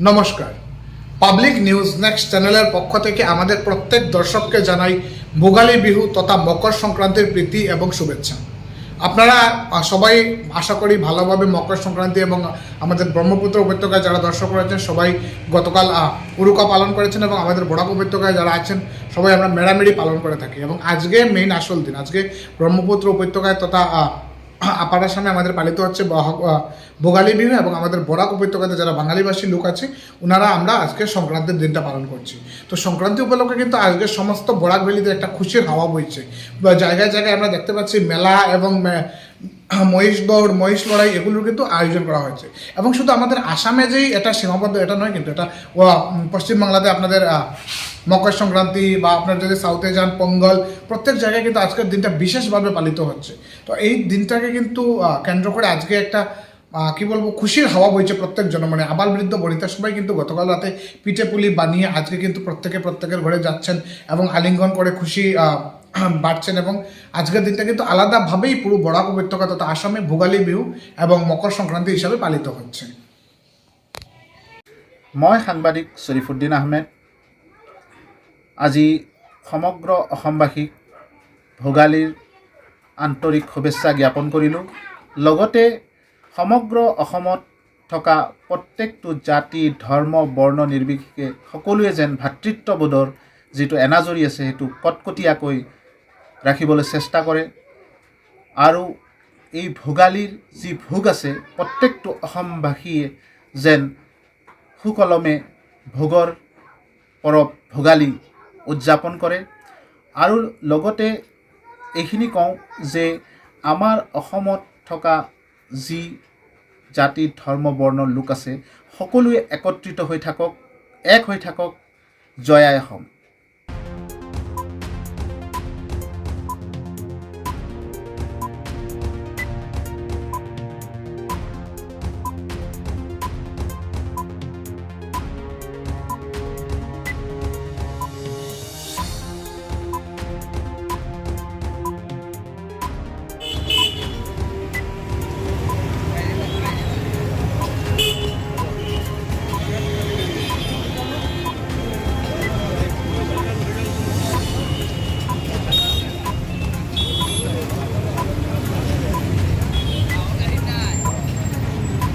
নমস্কার। Public news next চ্যানেলের পক্ষ থেকে আমাদের প্রত্যেক দর্শককে জানাই ভোগালী বিহু তথা মকর সংক্রান্তির প্রীতি এবং শুভেচ্ছা। আপনারা সবাই আশা করি ভালোভাবে মকর সংক্রান্তি এবং আমাদের ব্রহ্মপুত্র উপত্যকায় যারা দর্শক রয়েছেন সবাই গতকাল উরুকা পালন করেছেন এবং আমাদের বরাক উপত্যকায় যারা আছেন সবাই আমরা মেড়ামেড়ি পালন করে থাকি এবং আজকে মেইন আসল দিন। আজকে ব্রহ্মপুত্র উপত্যকায় তথা আপার আসামে আমাদের পালিত হচ্ছে ভোগালী বিহু এবং আমাদের বরাক উপত্যকাতে যারা বাঙালিভাষী লোক আছে ওনারা আমরা আজকে সংক্রান্তির দিনটা পালন করছি। তো সংক্রান্তি উপলক্ষে কিন্তু আজকে সমস্ত বরাক ভ্যালিতে একটা খুশির হাওয়া বইছে। জায়গায় জায়গায় আমরা দেখতে পাচ্ছি মেলা এবং মহিষ দৌড়, মহিষ লড়াই এগুলোর কিন্তু আয়োজন করা হয়েছে। এবং শুধু আমাদের আসামে যেই এটা সীমাবদ্ধ এটা নয়, কিন্তু এটা পশ্চিমবাংলাতে আপনাদের মকর সংক্রান্তি বা আপনার যদি সাউথে যান পোঙ্গল, প্রত্যেক জায়গায় কিন্তু আজকের দিনটা বিশেষভাবে পালিত হচ্ছে। তো এই দিনটাকে কিন্তু কেন্দ্র করে আজকে একটা কি বলবো খুশির হাওয়া বইছে প্রত্যেক জনমনে। আবাল বৃদ্ধ বনিতা সবাই কিন্তু গতকাল রাতে পিঠে পুলি বানিয়ে আজকে কিন্তু প্রত্যেকের ঘরে যাচ্ছেন এবং আলিঙ্গন করে খুশি বাড়ছেন। এবং আজকের দিনটা কিন্তু আলাদাভাবেই পুরো বরাক উপত্যকা তথা আসামে ভোগালী বিহু এবং মকর সংক্রান্তি হিসাবে পালিত হচ্ছে। মই সাংবাদিক শৰীফুদ্দিন আহমেদ আজি সমগ্ৰ অসমবাসীক ভোগালীৰ আন্তৰিক শুভেচ্ছা জ্ঞাপন কৰিলোঁ। লগতে সমগ্ৰ অসমত থকা প্ৰত্যেকটো জাতি ধৰ্ম বৰ্ণ নিৰ্বিশেষে সকলোৱে যেন ভাতৃত্ববোধৰ যিটো এনাজৰী আছে সেইটো কটকটীয়াকৈ ৰাখিবলৈ চেষ্টা কৰে আৰু এই ভোগালীৰ যি ভোগ আছে প্ৰত্যেকটো অসমবাসীয়ে যেন সুকলমে ভোগৰ পৰৱ ভোগালী উদযাপন কৰে। আৰু লগতে এইখিনি কওঁ যে আমাৰ অসমত থকা যি জাতি ধৰ্ম বৰ্ণৰ লোক আছে সকলোৱে একত্ৰিত হৈ থাকক, এক হৈ থাকক। জয় আই অসম।